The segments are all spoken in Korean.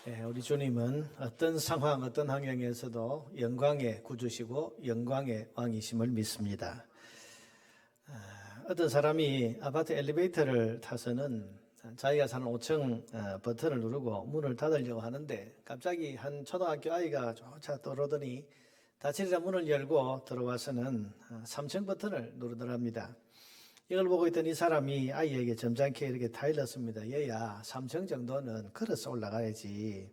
우리 주님은 어떤 상황, 어떤 환경에서도 영광의 구주시고 영광의 왕이심을 믿습니다. 어떤 사람이 아파트 엘리베이터를 타서는 자기가 사는 5층 버튼을 누르고 문을 닫으려고 하는데 갑자기 한 초등학교 아이가 조차 떠오르더니 닫히리라 문을 열고 들어와서는 3층 버튼을 누르더랍니다. 이걸 보고 있던 이 사람이 아이에게 점잖게 이렇게 타일렀습니다. 얘야, 3층 정도는 걸어서 올라가야지.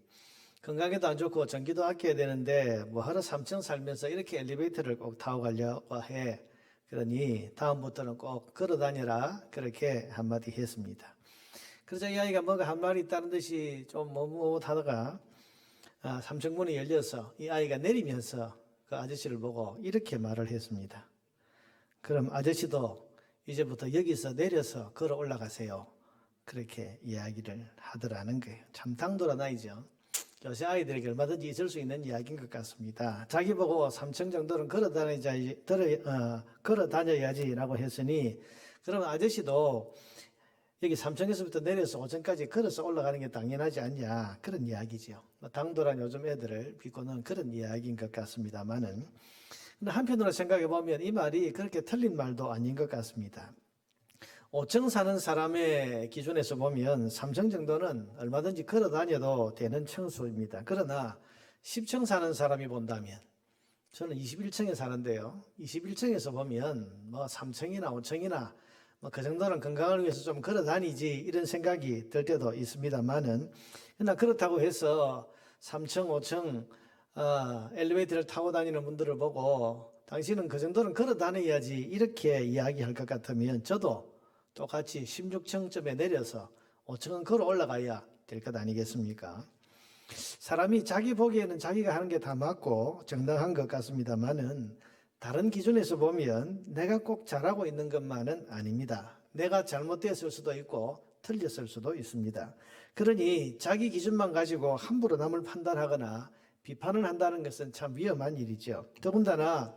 건강에도 안 좋고 전기도 아껴야 되는데 뭐하러 3층 살면서 이렇게 엘리베이터를 꼭 타고 가려고 해. 그러니 다음부터는 꼭 걸어 다녀라. 그렇게 한마디 했습니다. 그러자 이 아이가 뭐가 한 말이 있다는 듯이 좀 머뭇하다가 3층 문이 열려서 이 아이가 내리면서 그 아저씨를 보고 이렇게 말을 했습니다. 그럼 아저씨도 이제부터 여기서 내려서 걸어 올라가세요. 그렇게 이야기를 하더라는 거예요. 참 당돌한 아이죠. 요새 아이들에게 얼마든지 있을 수 있는 이야기인 것 같습니다. 자기 보고 3층 정도는 걸어 다녀야지라고 했으니 그러면 아저씨도 여기 3층에서부터 내려서 5층까지 걸어서 올라가는 게 당연하지 않냐, 그런 이야기죠. 당돌한 요즘 애들을 비꼬는 그런 이야기인 것 같습니다만은, 근데 한편으로 생각해 보면 이 말이 그렇게 틀린 말도 아닌 것 같습니다. 5층 사는 사람의 기준에서 보면 3층 정도는 얼마든지 걸어 다녀도 되는 층수입니다. 그러나 10층 사는 사람이 본다면, 저는 21층에 사는데요. 21층에서 보면 뭐 3층이나 5층이나 뭐 그 정도는 건강을 위해서 좀 걸어 다니지 이런 생각이 들 때도 있습니다만은, 그러나 그렇다고 해서 3층, 5층 엘리베이터를 타고 다니는 분들을 보고 당신은 그 정도는 걸어 다녀야지 이렇게 이야기할 것 같으면 저도 똑같이 16층쯤에 내려서 5층은 걸어 올라가야 될 것 아니겠습니까? 사람이 자기 보기에는 자기가 하는 게 다 맞고 정당한 것 같습니다만은 다른 기준에서 보면 내가 꼭 잘하고 있는 것만은 아닙니다. 내가 잘못됐을 수도 있고 틀렸을 수도 있습니다. 그러니 자기 기준만 가지고 함부로 남을 판단하거나 비판을 한다는 것은 참 위험한 일이죠. 더군다나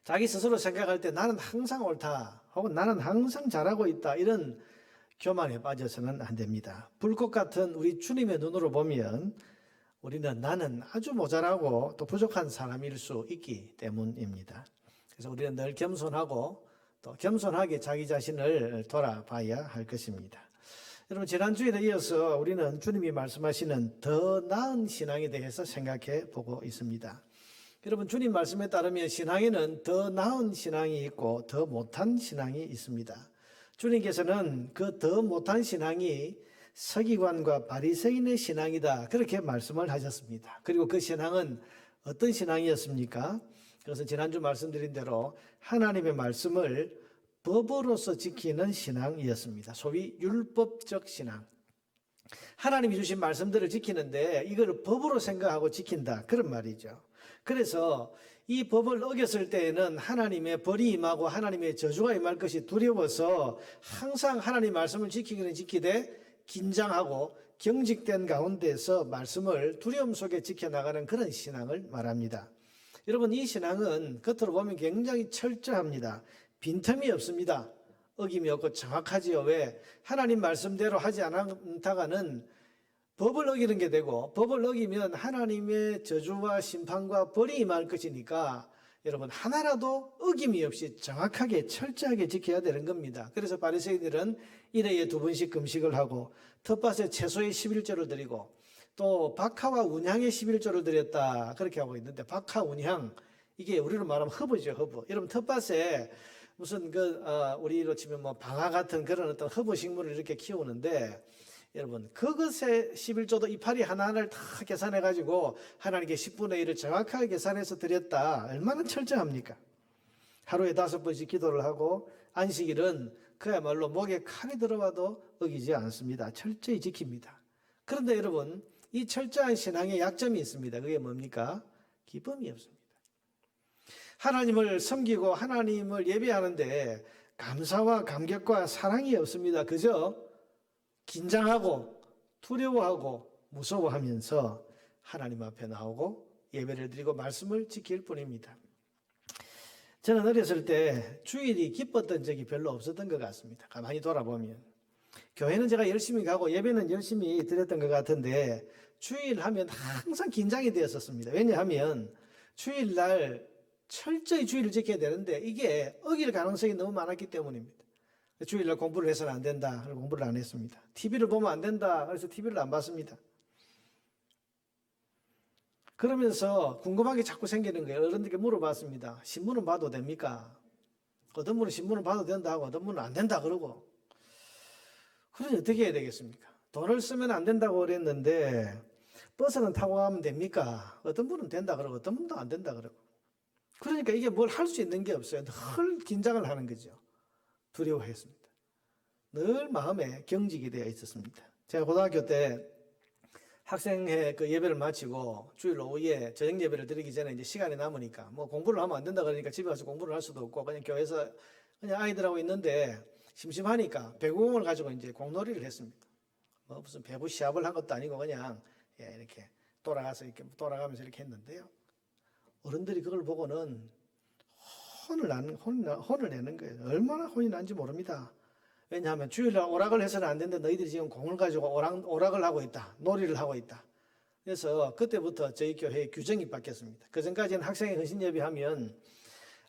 자기 스스로 생각할 때 나는 항상 옳다 혹은 나는 항상 잘하고 있다 이런 교만에 빠져서는 안 됩니다. 불꽃 같은 우리 주님의 눈으로 보면 우리는 나는 아주 모자라고 또 부족한 사람일 수 있기 때문입니다. 그래서 우리는 늘 겸손하고 또 겸손하게 자기 자신을 돌아봐야 할 것입니다. 여러분, 지난주에 이어서 우리는 주님이 말씀하시는 더 나은 신앙에 대해서 생각해 보고 있습니다. 여러분, 주님 말씀에 따르면 신앙에는 더 나은 신앙이 있고 더 못한 신앙이 있습니다. 주님께서는 그 더 못한 신앙이 서기관과 바리새인의 신앙이다, 그렇게 말씀을 하셨습니다. 그리고 그 신앙은 어떤 신앙이었습니까? 그것은 지난주 말씀드린 대로 하나님의 말씀을 법으로서 지키는 신앙이었습니다. 소위 율법적 신앙. 하나님이 주신 말씀들을 지키는데 이걸 법으로 생각하고 지킨다, 그런 말이죠. 그래서 이 법을 어겼을 때에는 하나님의 벌이 임하고 하나님의 저주가 임할 것이 두려워서 항상 하나님 말씀을 지키기는 지키되 긴장하고 경직된 가운데서 말씀을 두려움 속에 지켜나가는 그런 신앙을 말합니다. 여러분, 이 신앙은 겉으로 보면 굉장히 철저합니다. 빈틈이 없습니다. 어김이 없고 정확하지요. 왜? 하나님 말씀대로 하지 않다가는 법을 어기는 게 되고, 법을 어기면 하나님의 저주와 심판과 벌이 임할 것이니까 여러분, 하나라도 어김이 없이 정확하게 철저하게 지켜야 되는 겁니다. 그래서 바리새인들은 1회에 2번씩 금식을 하고 텃밭에 채소의 11조를 드리고 또 박하와 운향의 11조를 드렸다, 그렇게 하고 있는데, 박하, 운향, 이게 우리로 말하면 허브죠, 허브. 여러분, 텃밭에 무슨 우리로 치면 뭐 방아 같은 그런 어떤 허브 식물을 이렇게 키우는데, 여러분, 그것의 11조도 이파리 하나하나를 다 계산해가지고 하나님께 10분의 1을 정확하게 계산해서 드렸다. 얼마나 철저합니까? 하루에 5번씩 기도를 하고 안식일은 그야말로 목에 칼이 들어와도 어기지 않습니다. 철저히 지킵니다. 그런데 여러분, 이 철저한 신앙에 약점이 있습니다. 그게 뭡니까? 기쁨이 없습니다. 하나님을 섬기고 하나님을 예배하는데 감사와 감격과 사랑이 없습니다. 그저 긴장하고 두려워하고 무서워하면서 하나님 앞에 나오고 예배를 드리고 말씀을 지킬 뿐입니다. 저는 어렸을 때 주일이 기뻤던 적이 별로 없었던 것 같습니다. 가만히 돌아보면 교회는 제가 열심히 가고 예배는 열심히 드렸던 것 같은데 주일 하면 항상 긴장이 되었었습니다. 왜냐하면 주일날 철저히 주일을 지켜야 되는데 이게 어길 가능성이 너무 많았기 때문입니다. 주일날 공부를 해서는 안 된다. 그래서 공부를 안 했습니다. TV를 보면 안 된다. 그래서 TV를 안 봤습니다. 그러면서 궁금한 게 자꾸 생기는 거예요. 어른들께 물어봤습니다. 신문은 봐도 됩니까? 어떤 분은 신문을 봐도 된다 하고 어떤 분은 안 된다 그러고. 그러니 어떻게 해야 되겠습니까? 돈을 쓰면 안 된다고 그랬는데 버스는 타고 가면 됩니까? 어떤 분은 된다 그러고 어떤 분도 안 된다 그러고. 그러니까 이게 뭘 할 수 있는 게 없어요. 늘 긴장을 하는 거죠. 두려워했습니다. 늘 마음에 경직이 되어 있었습니다. 제가 고등학교 때 학생회 그 예배를 마치고 주일 오후에 저녁 예배를 드리기 전에 이제 시간이 남으니까 뭐 공부를 하면 안 된다 그러니까 집에 가서 공부를 할 수도 없고 그냥 교회에서 그냥 아이들하고 있는데 심심하니까 배구공을 가지고 이제 공놀이를 했습니다. 뭐 무슨 배구 시합을 한 것도 아니고 그냥 이렇게 돌아가면서 이렇게 했는데요. 어른들이 그걸 보고는 혼을 내는 거예요. 얼마나 혼이 난지 모릅니다. 왜냐하면 주일날 오락을 해서는 안 되는데 너희들이 지금 공을 가지고 오락을 하고 있다. 놀이를 하고 있다. 그래서 그때부터 저희 교회의 규정이 바뀌었습니다. 그전까지는 학생의 헌신 예배하면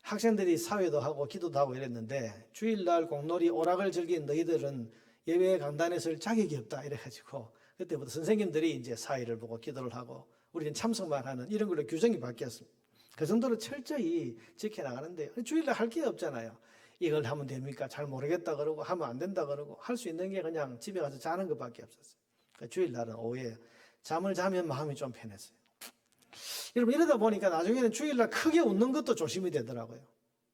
학생들이 사회도 하고 기도도 하고 이랬는데 주일날 공놀이 오락을 즐긴 너희들은 예배에 강단에 설 자격이 없다 이래가지고 그때부터 선생님들이 이제 사회를 보고 기도를 하고 우리는 참석만 하는 이런 걸로 규정이 바뀌었습니다. 그 정도로 철저히 지켜나가는데 주일날 할 게 없잖아요. 이걸 하면 됩니까? 잘 모르겠다 그러고 하면 안 된다 그러고 할 수 있는 게 그냥 집에 가서 자는 것밖에 없었어요. 그러니까 주일날은 오후에 잠을 자면 마음이 좀 편했어요. 여러분 이러다 보니까 나중에는 주일날 크게 웃는 것도 조심이 되더라고요.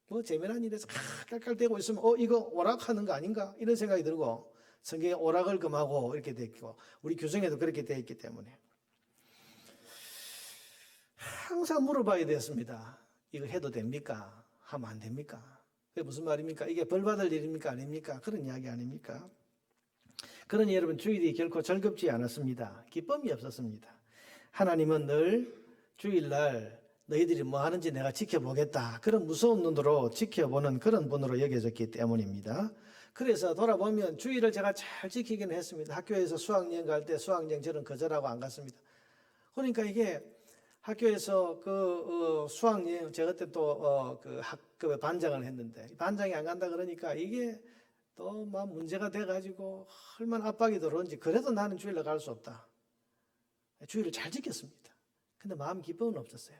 뭐 재미난 일에서 깔깔대고 있으면 이거 오락하는 거 아닌가? 이런 생각이 들고 성경에 오락을 금하고 이렇게 돼 있고 우리 규정에도 그렇게 되어 있기 때문에 항상 물어봐야 되었습니다. 이거 해도 됩니까? 하면 안 됩니까? 그게 무슨 말입니까? 이게 벌 받을 일입니까? 아닙니까? 그런 이야기 아닙니까? 그러니 여러분 주일이 결코 즐겁지 않았습니다. 기쁨이 없었습니다. 하나님은 늘 주일날 너희들이 뭐 하는지 내가 지켜보겠다. 그런 무서운 눈으로 지켜보는 그런 분으로 여겨졌기 때문입니다. 그래서 돌아보면 주일을 제가 잘 지키긴 했습니다. 학교에서 수학여행 갈 때 수학여행 저는 거절하고 안 갔습니다. 그러니까 이게 학교에서 수학여행 제가 그때 또 그 학급에 반장을 했는데 반장이 안 간다 그러니까 이게 또 막 문제가 돼가지고 얼마나 압박이 들어오는지 그래도 나는 주일날 갈 수 없다. 주일을 잘 지켰습니다. 근데 마음 기쁨은 없었어요.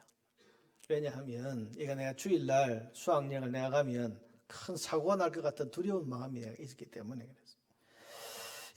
왜냐하면 이거 내가 주일날 수학여행을 내가 가면 큰 사고가 날 것 같은 두려운 마음이 있었기 때문에 그랬어요.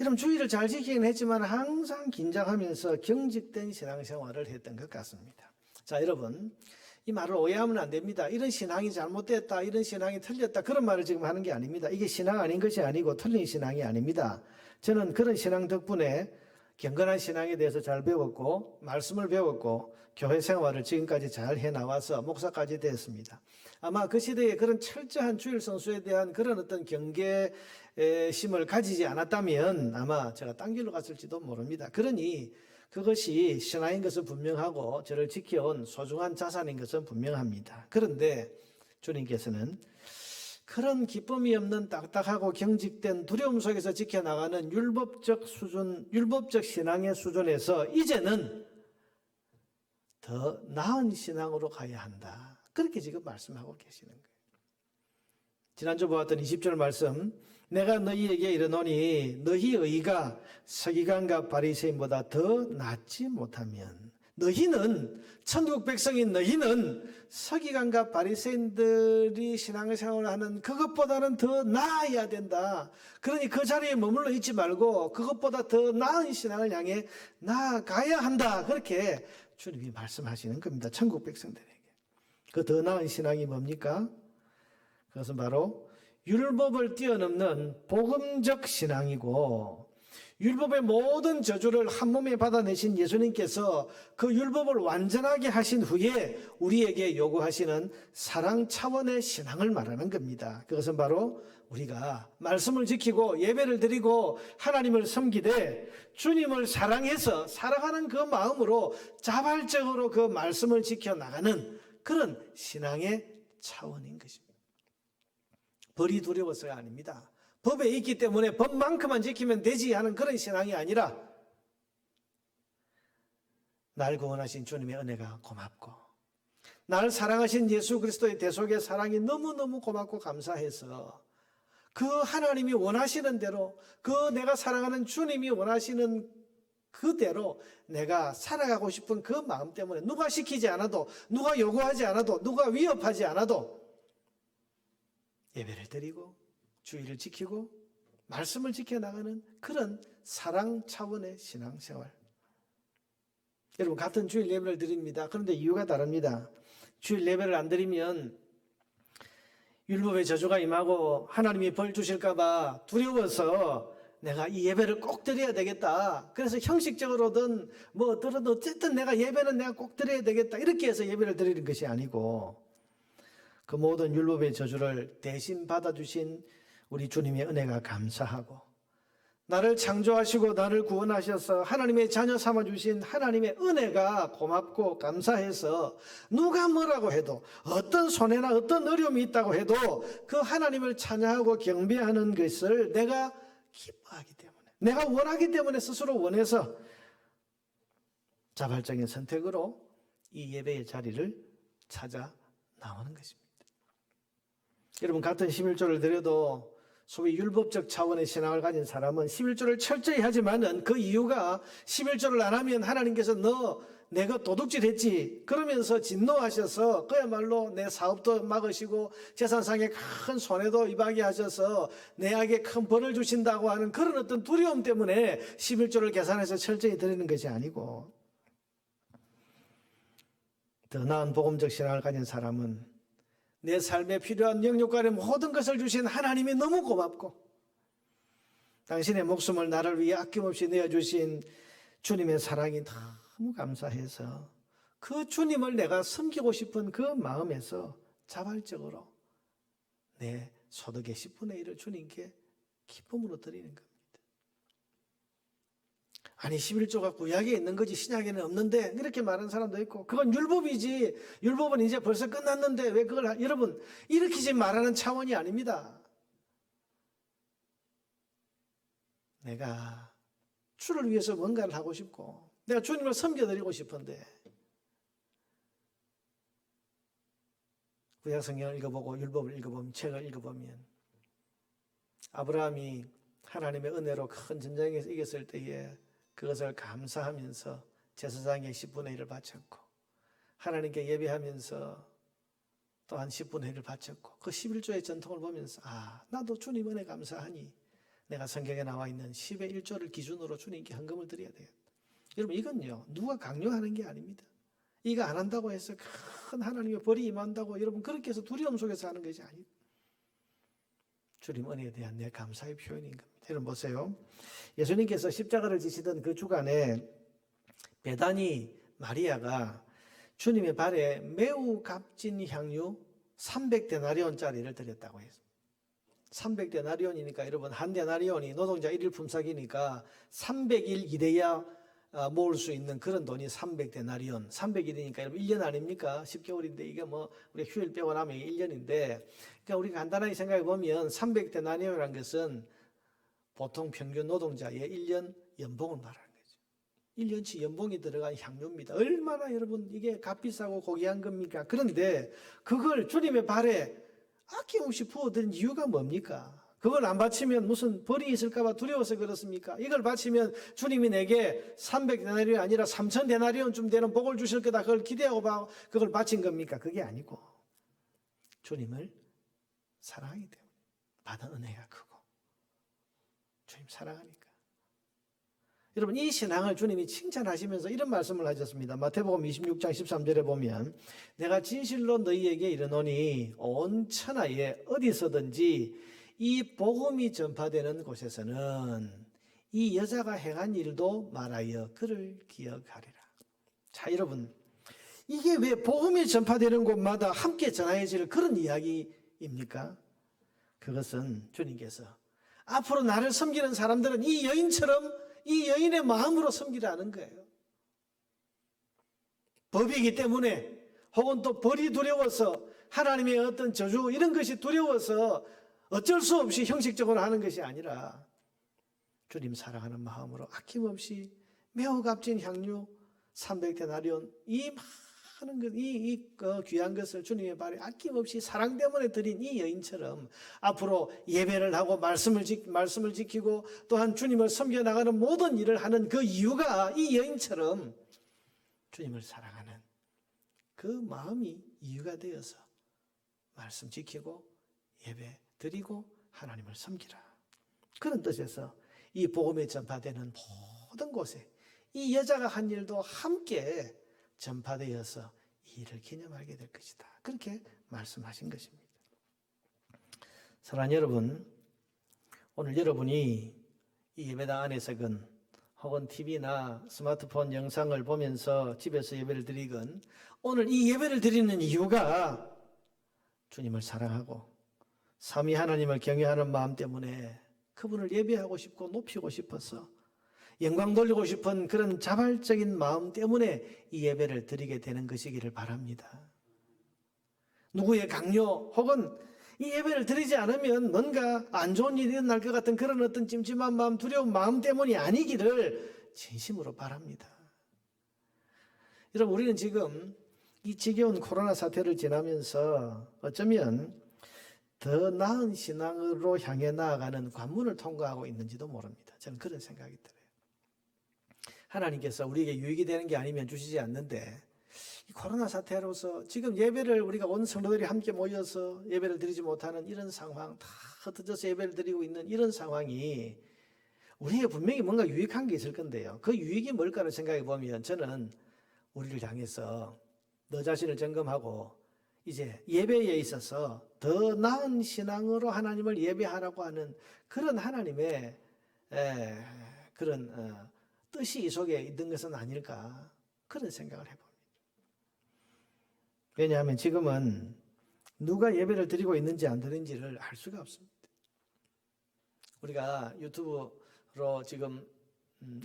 여러분 주일을 잘 지키긴 했지만 항상 긴장하면서 경직된 신앙생활을 했던 것 같습니다. 자 여러분 이 말을 오해하면 안 됩니다. 이런 신앙이 잘못됐다, 이런 신앙이 틀렸다 그런 말을 지금 하는 게 아닙니다. 이게 신앙 아닌 것이 아니고 틀린 신앙이 아닙니다. 저는 그런 신앙 덕분에 경건한 신앙에 대해서 잘 배웠고 말씀을 배웠고 교회 생활을 지금까지 잘 해나와서 목사까지 되었습니다. 아마 그 시대에 그런 철저한 주일 성수에 대한 그런 어떤 경계심을 가지지 않았다면 아마 제가 딴 길로 갔을지도 모릅니다. 그러니 그것이 신앙인 것은 분명하고 저를 지켜온 소중한 자산인 것은 분명합니다. 그런데 주님께서는 그런 기쁨이 없는 딱딱하고 경직된 두려움 속에서 지켜나가는 율법적 수준, 율법적 신앙의 수준에서 이제는 더 나은 신앙으로 가야 한다. 그렇게 지금 말씀하고 계시는 거예요. 지난주 보았던 20절 말씀, 내가 너희에게 이르노니 너희 의가 서기관과 바리새인보다 더 낫지 못하면 너희는 천국 백성인 너희는 서기관과 바리새인들이 신앙생활을 하는 그것보다는 더 나아야 된다. 그러니 그 자리에 머물러 있지 말고 그것보다 더 나은 신앙을 향해 나아가야 한다. 그렇게 주님이 말씀하시는 겁니다. 천국 백성들에게. 그 더 나은 신앙이 뭡니까? 그것은 바로 율법을 뛰어넘는 복음적 신앙이고 율법의 모든 저주를 한 몸에 받아내신 예수님께서 그 율법을 완전하게 하신 후에 우리에게 요구하시는 사랑 차원의 신앙을 말하는 겁니다. 그것은 바로 우리가 말씀을 지키고 예배를 드리고 하나님을 섬기되 주님을 사랑해서 사랑하는 그 마음으로 자발적으로 그 말씀을 지켜나가는 그런 신앙의 차원인 것입니다. 벌이 두려워서가 아닙니다. 법에 있기 때문에 법만큼만 지키면 되지 하는 그런 신앙이 아니라 날 구원하신 주님의 은혜가 고맙고, 나를 사랑하신 예수 그리스도의 대속의 사랑이 너무너무 고맙고 감사해서 그 하나님이 원하시는 대로, 그 내가 사랑하는 주님이 원하시는 그대로 내가 살아가고 싶은 그 마음 때문에 누가 시키지 않아도, 누가 요구하지 않아도, 누가 위협하지 않아도 예배를 드리고 주의를 지키고 말씀을 지켜나가는 그런 사랑 차원의 신앙생활. 여러분, 같은 주일 예배를 드립니다. 그런데 이유가 다릅니다. 주일 예배를 안 드리면 율법의 저주가 임하고 하나님이 벌 주실까 봐 두려워서 내가 이 예배를 꼭 드려야 되겠다, 그래서 형식적으로든 뭐 어쨌든 내가 예배는 내가 꼭 드려야 되겠다, 이렇게 해서 예배를 드리는 것이 아니고, 그 모든 율법의 저주를 대신 받아주신 우리 주님의 은혜가 감사하고, 나를 창조하시고 나를 구원하셔서 하나님의 자녀 삼아주신 하나님의 은혜가 고맙고 감사해서 누가 뭐라고 해도, 어떤 손해나 어떤 어려움이 있다고 해도 그 하나님을 찬양하고 경배하는 것을 내가 기뻐하기 때문에, 내가 원하기 때문에 스스로 원해서 자발적인 선택으로 이 예배의 자리를 찾아 나오는 것입니다. 여러분, 같은 11조를 드려도 소위 율법적 차원의 신앙을 가진 사람은 11조를 철저히 하지만은 그 이유가 11조를 안 하면 하나님께서 너 내가 도둑질했지 그러면서 진노하셔서 그야말로 내 사업도 막으시고 재산상의 큰 손해도 입하게 하셔서 내에게 큰 벌을 주신다고 하는 그런 어떤 두려움 때문에 11조를 계산해서 철저히 드리는 것이 아니고, 더 나은 복음적 신앙을 가진 사람은 내 삶에 필요한 영육간의 모든 것을 주신 하나님이 너무 고맙고, 당신의 목숨을 나를 위해 아낌없이 내어주신 주님의 사랑이 너무 감사해서 그 주님을 내가 섬기고 싶은 그 마음에서 자발적으로 내 소득의 10분의 1을 주님께 기쁨으로 드리는 겁니다. 아니 11조가 구약에 있는 거지 신약에는 없는데, 이렇게 말하는 사람도 있고, 그건 율법이지, 율법은 이제 벌써 끝났는데 왜 그걸 여러분, 이렇게 지금 말하는 차원이 아닙니다. 내가 주를 위해서 뭔가를 하고 싶고 내가 주님을 섬겨드리고 싶은데, 구약 성경을 읽어보고 율법을 읽어보면, 책을 읽어보면 아브라함이 하나님의 은혜로 큰 전쟁에서 이겼을 때에 그것을 감사하면서 제사장의 10분의 1을 바쳤고, 하나님께 예배하면서 또한 10분의 1을 바쳤고, 그 11조의 전통을 보면서 나도 주님 은혜 감사하니 내가 성경에 나와 있는 10의 1조를 기준으로 주님께 헌금을 드려야 되겠다. 여러분, 이건요 누가 강요하는 게 아닙니다. 이거 안 한다고 해서 큰 하나님의 벌이 임한다고 여러분 그렇게 해서 두려움 속에서 하는 것이 아니고, 주님 은혜에 대한 내 감사의 표현인 겁니다. 여러분 보세요. 예수님께서 십자가를 지시던 그 주간에 베다니 마리아가 주님의 발에 매우 값진 향유 300데나리온짜리를 드렸다고 했습니다. 300데나리온이니까 여러분 한 데나리온이 노동자 1일 품삯이니까 300일 일해야 모을 수 있는 그런 돈이 300데나리온. 300일이니까 여러분 1년 아닙니까? 10개월인데 이게 뭐 우리 휴일 빼고 나면 1년인데, 그러니까 우리가 간단하게 생각해 보면 300데나리온이라는 것은 보통 평균 노동자의 1년 연봉을 말하는 거죠. 1년치 연봉이 들어간 향료입니다. 얼마나 여러분 이게 값비싸고 고귀한 겁니까? 그런데 그걸 주님의 발에 아낌없이 부어드린 이유가 뭡니까? 그걸 안 바치면 무슨 벌이 있을까 봐 두려워서 그렇습니까? 이걸 바치면 주님이 내게 300데나리온이 아니라 3000데나리온쯤 되는 복을 주실 거다, 그걸 기대하고 그걸 바친 겁니까? 그게 아니고 주님을 사랑하기 때문에 받은 은혜가 크고 주님 사랑하니까. 여러분, 이 신앙을 주님이 칭찬하시면서 이런 말씀을 하셨습니다. 마태복음 26장 13절에 보면 내가 진실로 너희에게 이르노니 온 천하에 어디서든지 이 복음이 전파되는 곳에서는 이 여자가 행한 일도 말하여 그를 기억하리라. 자, 여러분, 이게 왜 복음이 전파되는 곳마다 함께 전하여질 그런 이야기입니까? 그것은 주님께서 앞으로 나를 섬기는 사람들은 이 여인처럼 이 여인의 마음으로 섬기라는 거예요. 법이기 때문에, 혹은 또 벌이 두려워서, 하나님의 어떤 저주 이런 것이 두려워서 어쩔 수 없이 형식적으로 하는 것이 아니라 주님 사랑하는 마음으로 아낌없이 매우 값진 향유 300데나리온 이 많은 것, 귀한 것을 주님의 발에 아낌없이 사랑 때문에 드린 이 여인처럼 앞으로 예배를 하고 말씀을 지키고 또한 주님을 섬겨 나가는 모든 일을 하는 그 이유가 이 여인처럼 주님을 사랑하는 그 마음이 이유가 되어서 말씀 지키고 예배 드리고 하나님을 섬기라. 그런 뜻에서 이 복음이 전파되는 모든 곳에 이 여자가 한 일도 함께 전파되어서 이 일을 기념하게 될 것이다. 그렇게 말씀하신 것입니다. 사랑하는 여러분, 오늘 여러분이 이 예배당 안에서건 혹은 TV나 스마트폰 영상을 보면서 집에서 예배를 드리건 오늘 이 예배를 드리는 이유가 주님을 사랑하고 삼위 하나님을 경외하는 마음 때문에 그분을 예배하고 싶고 높이고 싶어서 영광 돌리고 싶은 그런 자발적인 마음 때문에 이 예배를 드리게 되는 것이기를 바랍니다. 누구의 강요 혹은 이 예배를 드리지 않으면 뭔가 안 좋은 일이 일어날 것 같은 그런 어떤 찜찜한 마음, 두려운 마음 때문이 아니기를 진심으로 바랍니다. 여러분, 우리는 지금 이 지겨운 코로나 사태를 지나면서 어쩌면 더 나은 신앙으로 향해 나아가는 관문을 통과하고 있는지도 모릅니다. 저는 그런 생각이 들어요. 하나님께서 우리에게 유익이 되는 게 아니면 주시지 않는데 이 코로나 사태로서 지금 예배를 우리가 온 성도들이 함께 모여서 예배를 드리지 못하는 이런 상황, 다 흩어져서 예배를 드리고 있는 이런 상황이 우리에게 분명히 뭔가 유익한 게 있을 건데요. 그 유익이 뭘까를 생각해 보면 저는 우리를 향해서 너 자신을 점검하고 이제 예배에 있어서 더 나은 신앙으로 하나님을 예배하라고 하는 그런 하나님의 그런 뜻이 이 속에 있는 것은 아닐까 그런 생각을 해봅니다. 왜냐하면 지금은 누가 예배를 드리고 있는지 안 드리는지를 알 수가 없습니다. 우리가 유튜브로 지금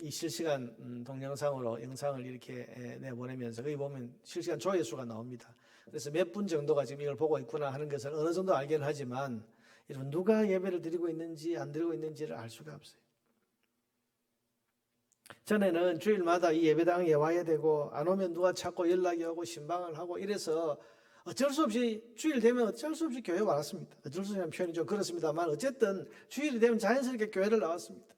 이 실시간 동영상으로 영상을 이렇게 내보내면서 거기 보면 실시간 조회수가 나옵니다. 그래서 몇 분 정도가 지금 이걸 보고 있구나 하는 것을 어느 정도 알기는 하지만 여러분 누가 예배를 드리고 있는지 안 드리고 있는지를 알 수가 없어요. 전에는 주일마다 이 예배당에 와야 되고 안 오면 누가 찾고 연락이 오고 신방을 하고 이래서 어쩔 수 없이 주일 되면 어쩔 수 없이 교회 왔습니다. 어쩔 수 없이 하는 표현이 좀 그렇습니다만 어쨌든 주일이 되면 자연스럽게 교회를 나왔습니다.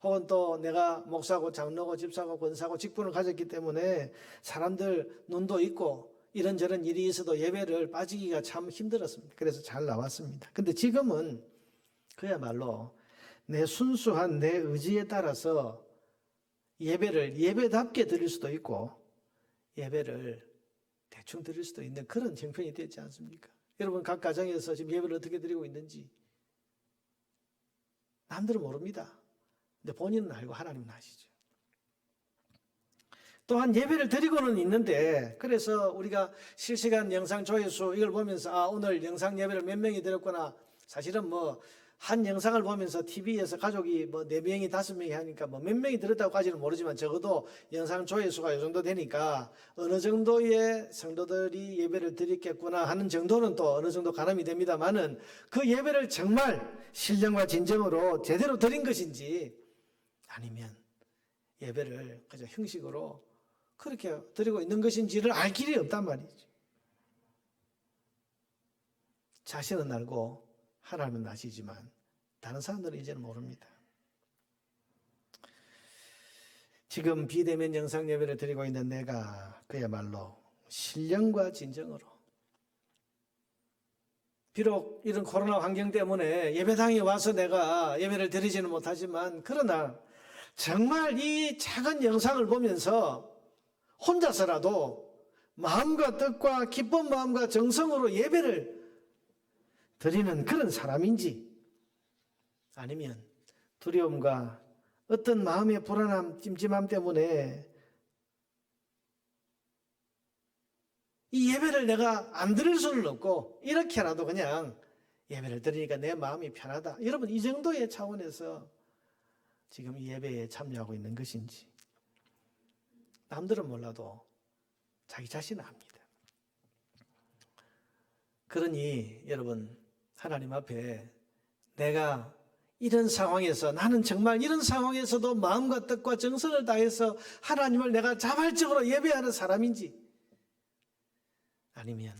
혹은 또 내가 목사고 장로고 집사고 권사고 직분을 가졌기 때문에 사람들 눈도 있고 이런저런 일이 있어도 예배를 빠지기가 참 힘들었습니다. 그래서 잘 나왔습니다. 근데 지금은 그야말로 내 순수한 내 의지에 따라서 예배를 예배답게 드릴 수도 있고 예배를 대충 드릴 수도 있는 그런 형편이 되지 않습니까? 여러분 각 가정에서 지금 예배를 어떻게 드리고 있는지 남들은 모릅니다. 근데 본인은 알고 하나님은 아시죠. 또한 예배를 드리고는 있는데 그래서 우리가 실시간 영상 조회수 이걸 보면서 오늘 영상 예배를 몇 명이 드렸구나. 사실은 한 영상을 보면서 TV에서 가족이 4명이 5명이 하니까 몇 명이 들었다고까지는 모르지만 적어도 영상 조회수가 이 정도 되니까 어느 정도의 성도들이 예배를 드리겠구나 하는 정도는 또 어느 정도 가늠이 됩니다만은 그 예배를 정말 신령과 진정으로 제대로 드린 것인지 아니면 예배를 그저 형식으로 그렇게 드리고 있는 것인지를 알 길이 없단 말이죠. 자신은 알고 하나님은 아시지만 다른 사람들은 이제는 모릅니다. 지금 비대면 영상 예배를 드리고 있는 내가 그야말로 신령과 진정으로 비록 이런 코로나 환경 때문에 예배당에 와서 내가 예배를 드리지는 못하지만 그러나 정말 이 작은 영상을 보면서 혼자서라도 마음과 뜻과 기쁜 마음과 정성으로 예배를 드리는 그런 사람인지 아니면 두려움과 어떤 마음의 불안함, 찜찜함 때문에 이 예배를 내가 안 드릴 수는 없고 이렇게라도 그냥 예배를 드리니까 내 마음이 편하다. 여러분 이 정도의 차원에서 지금 이 예배에 참여하고 있는 것인지 남들은 몰라도 자기 자신은 압니다. 그러니 여러분 하나님 앞에 내가 이런 상황에서 나는 정말 이런 상황에서도 마음과 뜻과 정성을 다해서 하나님을 내가 자발적으로 예배하는 사람인지, 아니면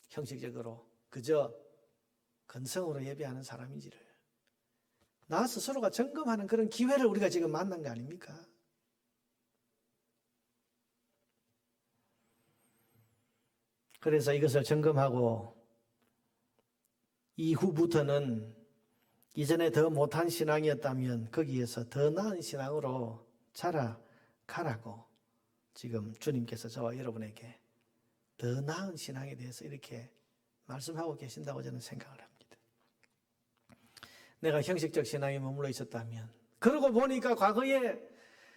형식적으로 그저 건성으로 예배하는 사람인지를 나 스스로가 점검하는 그런 기회를 우리가 지금 만난 거 아닙니까? 그래서 이것을 점검하고 이후부터는 이전에 더 못한 신앙이었다면 거기에서 더 나은 신앙으로 자라가라고 지금 주님께서 저와 여러분에게 더 나은 신앙에 대해서 이렇게 말씀하고 계신다고 저는 생각을 합니다. 내가 형식적 신앙에 머물러 있었다면, 그러고 보니까 과거에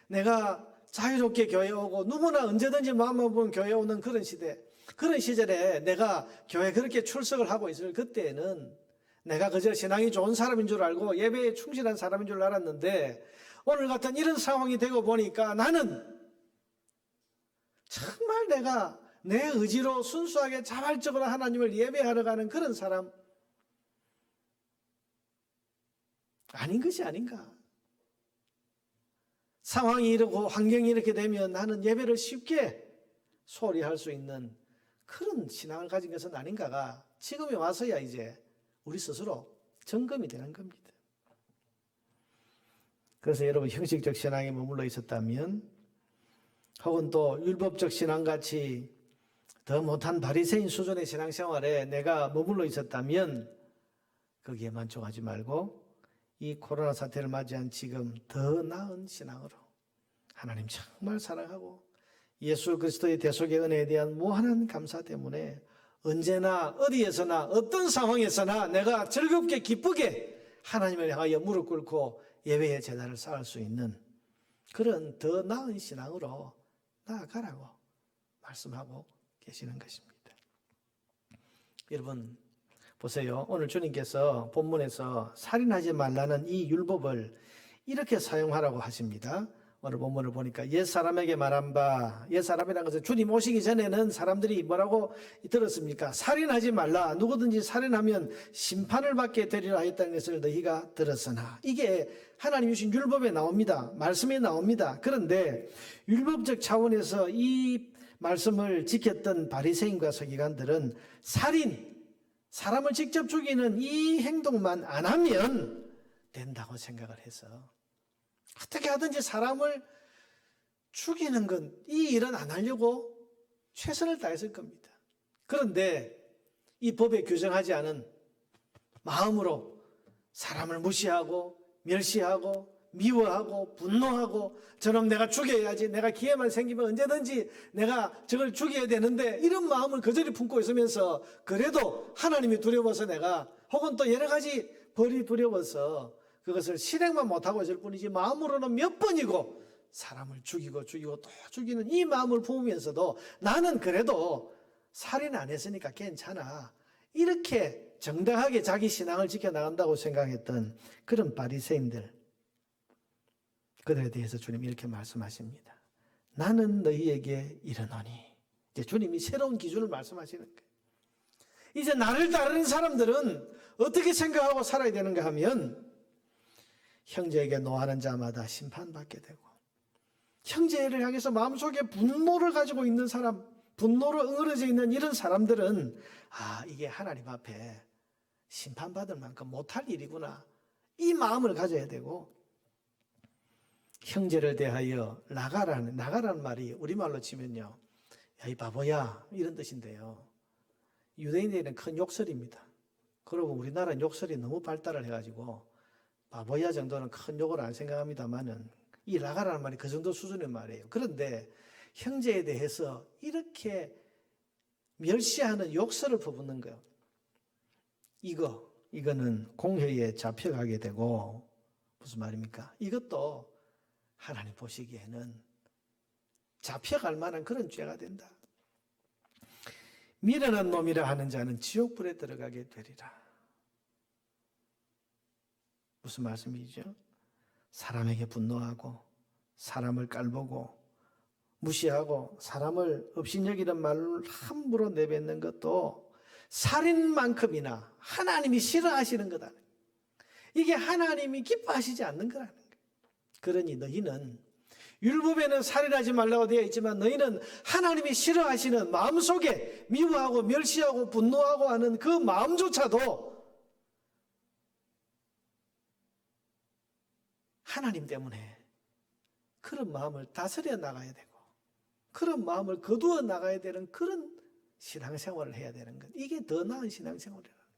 내가 자유롭게 교회 오고 누구나 언제든지 마음 먹으면 교회 오는 그런 시대, 그런 시절에 내가 교회 그렇게 출석을 하고 있을 그때에는 내가 그저 신앙이 좋은 사람인 줄 알고 예배에 충실한 사람인 줄 알았는데, 오늘 같은 이런 상황이 되고 보니까 나는 정말 내가 내 의지로 순수하게 자발적으로 하나님을 예배하러 가는 그런 사람 아닌 것이 아닌가. 상황이 이러고 환경이 이렇게 되면 나는 예배를 쉽게 소홀히 할 수 있는 그런 신앙을 가진 것은 아닌가가 지금에 와서야 이제 우리 스스로 점검이 되는 겁니다. 그래서 여러분, 형식적 신앙에 머물러 있었다면, 혹은 또 율법적 신앙같이 더 못한 바리새인 수준의 신앙생활에 내가 머물러 있었다면 거기에 만족하지 말고 이 코로나 사태를 맞이한 지금 더 나은 신앙으로 하나님 정말 사랑하고 예수 그리스도의 대속의 은혜에 대한 무한한 감사 때문에 언제나 어디에서나 어떤 상황에서나 내가 즐겁게 기쁘게 하나님을 향하여 무릎 꿇고 예배의 제단을 쌓을 수 있는 그런 더 나은 신앙으로 나아가라고 말씀하고 계시는 것입니다. 여러분 보세요. 오늘 주님께서 본문에서 살인하지 말라는 이 율법을 이렇게 사용하라고 하십니다. 오늘 본문을 보니까 옛사람에게 말한 바, 옛사람이라는 것은 주님 오시기 전에는 사람들이 뭐라고 들었습니까? 살인하지 말라. 누구든지 살인하면 심판을 받게 되리라 했다는 것을 너희가 들었으나, 이게 하나님이 주신 율법에 나옵니다. 말씀에 나옵니다. 그런데 율법적 차원에서 이 말씀을 지켰던 바리새인과 서기관들은 사람을 직접 죽이는 이 행동만 안 하면 된다고 생각을 해서 어떻게 하든지 사람을 죽이는 건, 이 일은 안 하려고 최선을 다했을 겁니다. 그런데 이 법에 규정하지 않은 마음으로 사람을 무시하고 멸시하고 미워하고 분노하고 저놈 내가 죽여야지, 내가 기회만 생기면 언제든지 내가 저걸 죽여야 되는데, 이런 마음을 그저리 품고 있으면서 그래도 하나님이 두려워서 내가, 혹은 또 여러 가지 벌이 두려워서 그것을 실행만 못하고 있을 뿐이지 마음으로는 몇 번이고 사람을 죽이고 또 죽이는 이 마음을 품으면서도 나는 그래도 살인 안 했으니까 괜찮아, 이렇게 정당하게 자기 신앙을 지켜나간다고 생각했던 그런 바리새인들, 그들에 대해서 주님이 이렇게 말씀하십니다. 나는 너희에게 이르노니. 이제 주님이 새로운 기준을 말씀하시는 거예요. 이제 나를 따르는 사람들은 어떻게 생각하고 살아야 되는가 하면, 형제에게 노하는 자마다 심판받게 되고, 형제를 향해서 마음속에 분노를 가지고 있는 사람, 분노로 응어려져 있는 이런 사람들은 이게 하나님 앞에 심판받을 만큼 못할 일이구나, 이 마음을 가져야 되고, 형제를 대하여 나가라는 말이 우리말로 치면요, 야 이 바보야, 이런 뜻인데요, 유대인들에게는 큰 욕설입니다. 그리고 우리나라는 욕설이 너무 발달을 해가지고 바보야 정도는 큰 욕을 안 생각합니다만은 이 나가라는 말이 그 정도 수준의 말이에요. 그런데 형제에 대해서 이렇게 멸시하는 욕설을 퍼붓는 거예요. 이거는 공회에 잡혀가게 되고, 무슨 말입니까? 이것도 하나님 보시기에는 잡혀갈 만한 그런 죄가 된다. 미련한 놈이라 하는 자는 지옥불에 들어가게 되리라. 무슨 말씀이죠? 사람에게 분노하고 사람을 깔보고 무시하고 사람을 업신여기는 말을 함부로 내뱉는 것도 살인만큼이나 하나님이 싫어하시는 거다. 이게 하나님이 기뻐하시지 않는 거라는 거예요. 그러니 너희는 율법에는 살인하지 말라고 되어 있지만 너희는 하나님이 싫어하시는 마음속에 미워하고 멸시하고 분노하고 하는 그 마음조차도 하나님 때문에 그런 마음을 다스려 나가야 되고 그런 마음을 거두어 나가야 되는 그런 신앙생활을 해야 되는 것. 이게 더 나은 신앙생활이라는 거죠.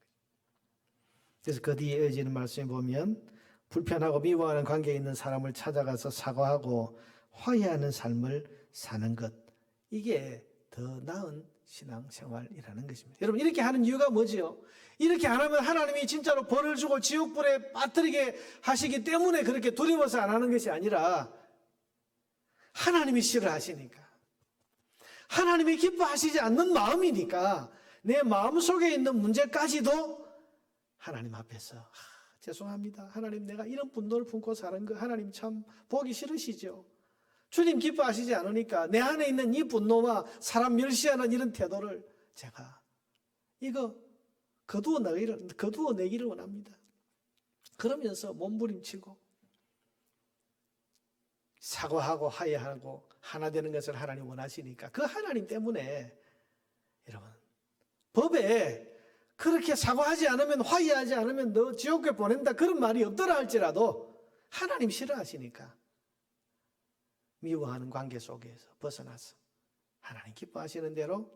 그래서 그 뒤에 이어지는 말씀에 보면 불편하고 미워하는 관계에 있는 사람을 찾아가서 사과하고 화해하는 삶을 사는 것. 이게 더 나은 신앙생활이라는 것입니다. 여러분 이렇게 하는 이유가 뭐지요? 이렇게 안 하면 하나님이 진짜로 벌을 주고 지옥불에 빠뜨리게 하시기 때문에 그렇게 두려워서 안 하는 것이 아니라 하나님이 싫어하시니까 하나님이 기뻐하시지 않는 마음이니까 내 마음속에 있는 문제까지도 하나님 앞에서 죄송합니다. 하나님 내가 이런 분노를 품고 사는 거 하나님 참 보기 싫으시죠. 주님 기뻐하시지 않으니까 내 안에 있는 이 분노와 사람 멸시하는 이런 태도를 제가 이거 거두어내기를 원합니다. 그러면서 몸부림치고 사과하고 화해하고 하나 되는 것을 하나님 원하시니까 그 하나님 때문에 여러분 법에 그렇게 사과하지 않으면 화해하지 않으면 너 지옥에 보낸다 그런 말이 없더라 할지라도 하나님 싫어하시니까 미워하는 관계 속에서 벗어나서 하나님 기뻐하시는 대로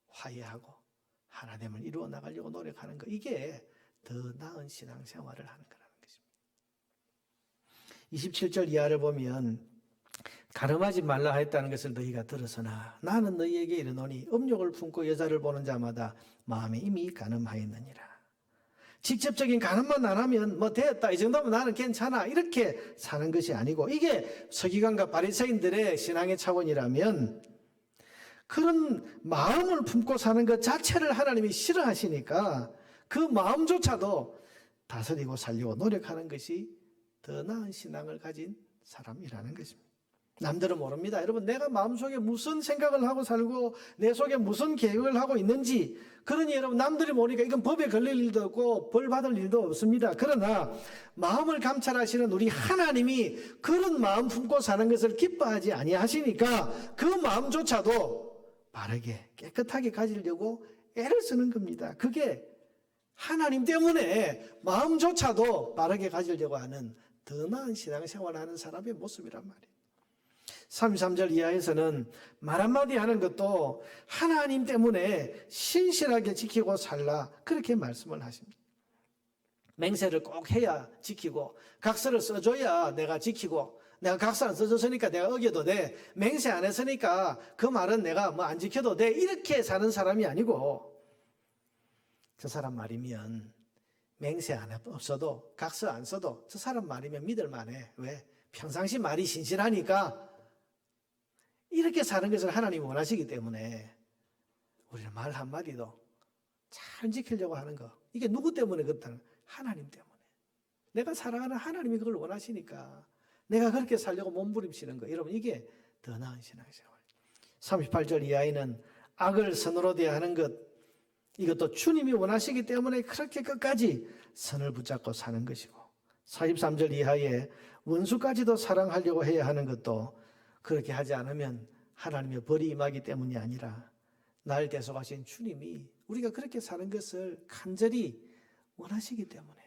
화해하고 하나됨을 이루어 나가려고 노력하는 것. 이게 더 나은 신앙생활을 하는 거라는 것입니다. 27절 이하를 보면 가늠하지 말라 하였다는 것을 너희가 들었으나 나는 너희에게 이르노니 음욕을 품고 여자를 보는 자마다 마음에 이미 가늠하였느니라. 직접적인 가늠만 안 하면 뭐 됐다 이 정도면 나는 괜찮아 이렇게 사는 것이 아니고 이게 서기관과 바리새인들의 신앙의 차원이라면 그런 마음을 품고 사는 것 자체를 하나님이 싫어하시니까 그 마음조차도 다스리고 살려고 노력하는 것이 더 나은 신앙을 가진 사람이라는 것입니다. 남들은 모릅니다. 여러분 내가 마음속에 무슨 생각을 하고 살고 내 속에 무슨 계획을 하고 있는지 그러니 여러분 남들이 모르니까 이건 법에 걸릴 일도 없고 벌 받을 일도 없습니다. 그러나 마음을 감찰하시는 우리 하나님이 그런 마음 품고 사는 것을 기뻐하지 아니하시니까 그 마음조차도 바르게 깨끗하게 가지려고 애를 쓰는 겁니다. 그게 하나님 때문에 마음조차도 바르게 가지려고 하는 더 나은 신앙생활을 하는 사람의 모습이란 말이에요. 33절 이하에서는 말 한마디 하는 것도 하나님 때문에 신실하게 지키고 살라 그렇게 말씀을 하십니다. 맹세를 꼭 해야 지키고 각서를 써줘야 내가 지키고 내가 각서 안 써줬으니까 내가 어겨도 돼. 맹세 안 했으니까 그 말은 내가 뭐 안 지켜도 돼. 이렇게 사는 사람이 아니고 저 사람 말이면 맹세 안 없어도 각서 안 써도 저 사람 말이면 믿을 만해. 왜? 평상시 말이 신실하니까 이렇게 사는 것을 하나님이 원하시기 때문에 우리는 말 한마디도 잘 지키려고 하는 거. 이게 누구 때문에 그렇다는 거예요? 하나님 때문에. 내가 사랑하는 하나님이 그걸 원하시니까 내가 그렇게 살려고 몸부림치는 거. 여러분 이게 더 나은 신앙생활. 38절 이하에는 악을 선으로 대하는 것. 이것도 주님이 원하시기 때문에 그렇게 끝까지 선을 붙잡고 사는 것이고 43절 이하에 원수까지도 사랑하려고 해야 하는 것도 그렇게 하지 않으면 하나님의 벌이 임하기 때문이 아니라 날 대속하신 주님이 우리가 그렇게 사는 것을 간절히 원하시기 때문에.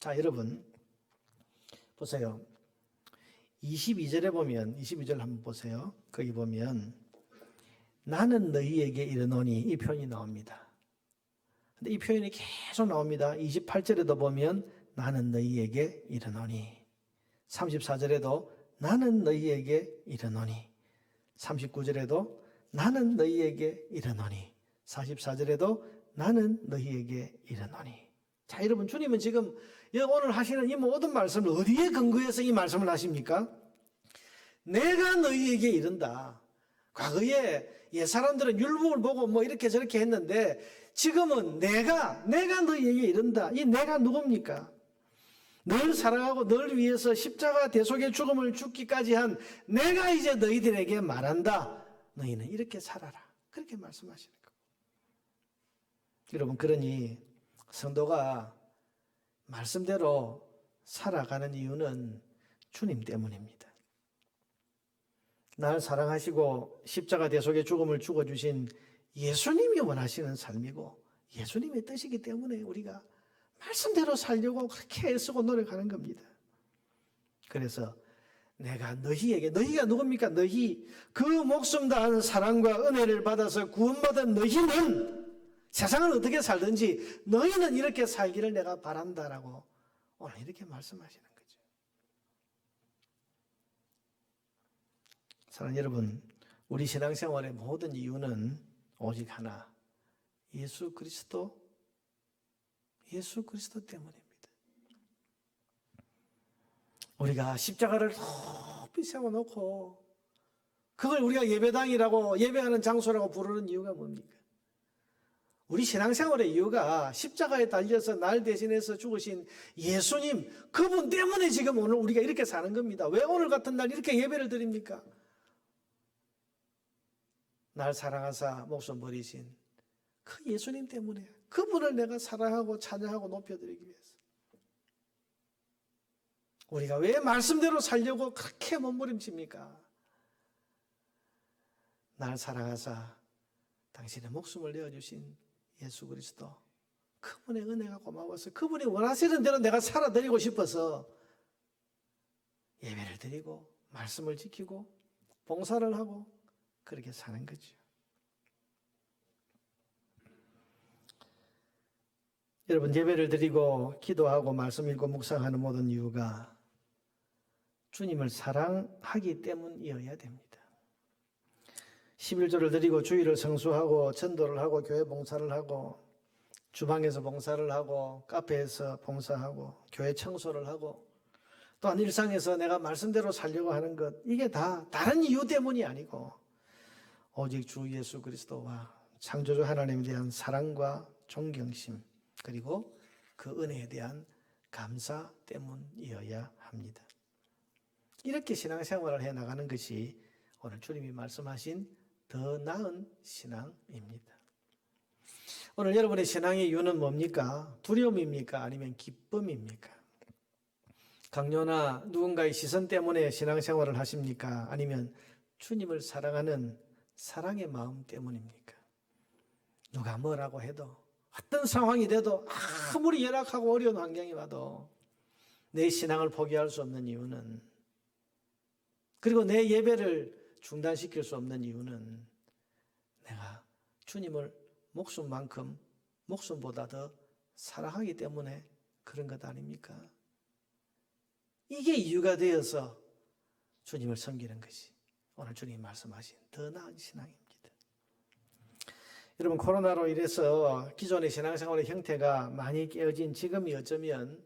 자 여러분 보세요. 22절에 보면 22절 한번 보세요. 거기 보면 나는 너희에게 이르노니 이 표현이 나옵니다. 근데 이 표현이 계속 나옵니다. 28절에도 보면 나는 너희에게 이르노니 34절에도 나는 너희에게 이르노니 39절에도 나는 너희에게 이르노니 44절에도 나는 너희에게 이르노니. 자 여러분 주님은 지금 오늘 하시는 이 모든 말씀을 어디에 근거해서 이 말씀을 하십니까? 내가 너희에게 이른다. 과거에 옛사람들은 율법을 보고 뭐 이렇게 저렇게 했는데 지금은 내가 너희에게 이른다. 이 내가 누굽니까? 널 사랑하고 널 위해서 십자가 대속의 죽음을 죽기까지 한 내가 이제 너희들에게 말한다. 너희는 이렇게 살아라. 그렇게 말씀하시는 거예요. 여러분 그러니 성도가 말씀대로 살아가는 이유는 주님 때문입니다. 날 사랑하시고 십자가 대속의 죽음을 죽어주신 예수님이 원하시는 삶이고 예수님의 뜻이기 때문에 우리가 말씀대로 살려고 그렇게 애쓰고 노력하는 겁니다. 그래서 내가 너희에게, 너희가 누굽니까? 너희, 그 목숨 다한 사랑과 은혜를 받아서 구원받은 너희는 세상을 어떻게 살든지 너희는 이렇게 살기를 내가 바란다라고 오늘 이렇게 말씀하시는 거죠. 사랑하는 여러분, 우리 신앙생활의 모든 이유는 오직 하나, 예수 그리스도 때문입니다. 우리가 십자가를 높이 세워놓고 그걸 우리가 예배당이라고, 예배하는 장소라고 부르는 이유가 뭡니까? 우리 신앙생활의 이유가 십자가에 달려서 날 대신해서 죽으신 예수님, 그분 때문에 지금 오늘 우리가 이렇게 사는 겁니다. 왜 오늘 같은 날 이렇게 예배를 드립니까? 날 사랑하사 목숨 버리신 그 예수님 때문에, 그분을 내가 사랑하고 찬양하고 높여드리기 위해서. 우리가 왜 말씀대로 살려고 그렇게 몸부림칩니까? 날 사랑하사 당신의 목숨을 내어주신 예수 그리스도, 그분의 은혜가 고마워서 그분이 원하시는 대로 내가 살아드리고 싶어서 예배를 드리고 말씀을 지키고 봉사를 하고 그렇게 사는 거죠. 여러분, 예배를 드리고 기도하고 말씀 읽고 묵상하는 모든 이유가 주님을 사랑하기 때문이어야 됩니다. 11조를 드리고 주일을 성수하고 전도를 하고 교회 봉사를 하고 주방에서 봉사를 하고 카페에서 봉사하고 교회 청소를 하고 또한 일상에서 내가 말씀대로 살려고 하는 것, 이게 다 다른 이유 때문이 아니고 오직 주 예수 그리스도와 창조주 하나님에 대한 사랑과 존경심, 그리고 그 은혜에 대한 감사 때문이어야 합니다. 이렇게 신앙생활을 해나가는 것이 오늘 주님이 말씀하신 더 나은 신앙입니다. 오늘 여러분의 신앙의 이유는 뭡니까? 두려움입니까? 아니면 기쁨입니까? 강요나 누군가의 시선 때문에 신앙생활을 하십니까? 아니면 주님을 사랑하는 사랑의 마음 때문입니까? 누가 뭐라고 해도, 어떤 상황이 돼도, 아무리 열악하고 어려운 환경이 와도 내 신앙을 포기할 수 없는 이유는, 그리고 내 예배를 중단시킬 수 없는 이유는 내가 주님을 목숨만큼, 목숨보다 더 사랑하기 때문에 그런 것 아닙니까? 이게 이유가 되어서 주님을 섬기는 것이 오늘 주님이 말씀하신 더 나은 신앙입니다. 여러분, 코로나로 인해서 기존의 신앙생활의 형태가 많이 깨어진 지금이 어쩌면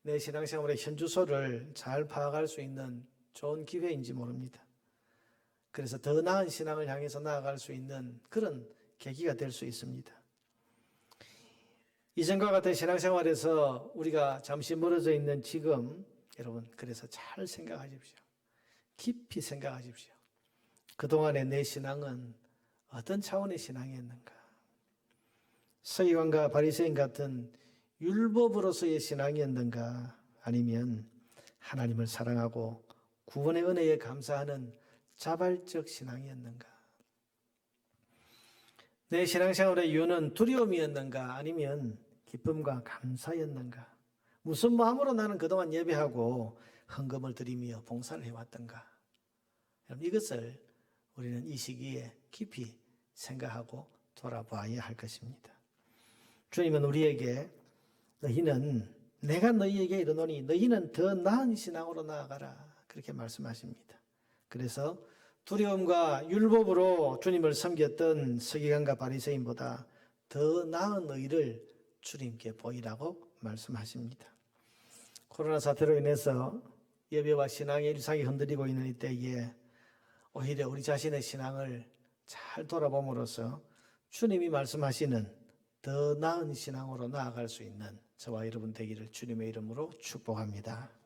내 신앙생활의 현주소를 잘 파악할 수 있는 좋은 기회인지 모릅니다. 그래서 더 나은 신앙을 향해서 나아갈 수 있는 그런 계기가 될 수 있습니다. 이전과 같은 신앙생활에서 우리가 잠시 멀어져 있는 지금, 여러분, 그래서 잘 생각하십시오. 깊이 생각하십시오. 그동안의 내 신앙은 어떤 차원의 신앙이었는가? 서기관과 바리새인 같은 율법으로서의 신앙이었는가? 아니면 하나님을 사랑하고 구원의 은혜에 감사하는 자발적 신앙이었는가? 내 신앙생활의 이유는 두려움이었는가? 아니면 기쁨과 감사였는가? 무슨 마음으로 나는 그동안 예배하고 헌금을 드리며 봉사를 해왔던가? 여러분, 이것을 우리는 이 시기에 깊이 생각하고 돌아봐야 할 것입니다. 주님은 우리에게 너희는, 내가 너희에게 이르노니 너희는 더 나은 신앙으로 나아가라, 그렇게 말씀하십니다. 그래서 두려움과 율법으로 주님을 섬겼던 서기관과 바리새인보다 더 나은 의를 주님께 보이라고 말씀하십니다. 코로나 사태로 인해서 예배와 신앙의 일상이 흔들리고 있는 이때에 오히려 우리 자신의 신앙을 잘 돌아봄으로써 주님이 말씀하시는 더 나은 신앙으로 나아갈 수 있는 저와 여러분 되기를 주님의 이름으로 축복합니다.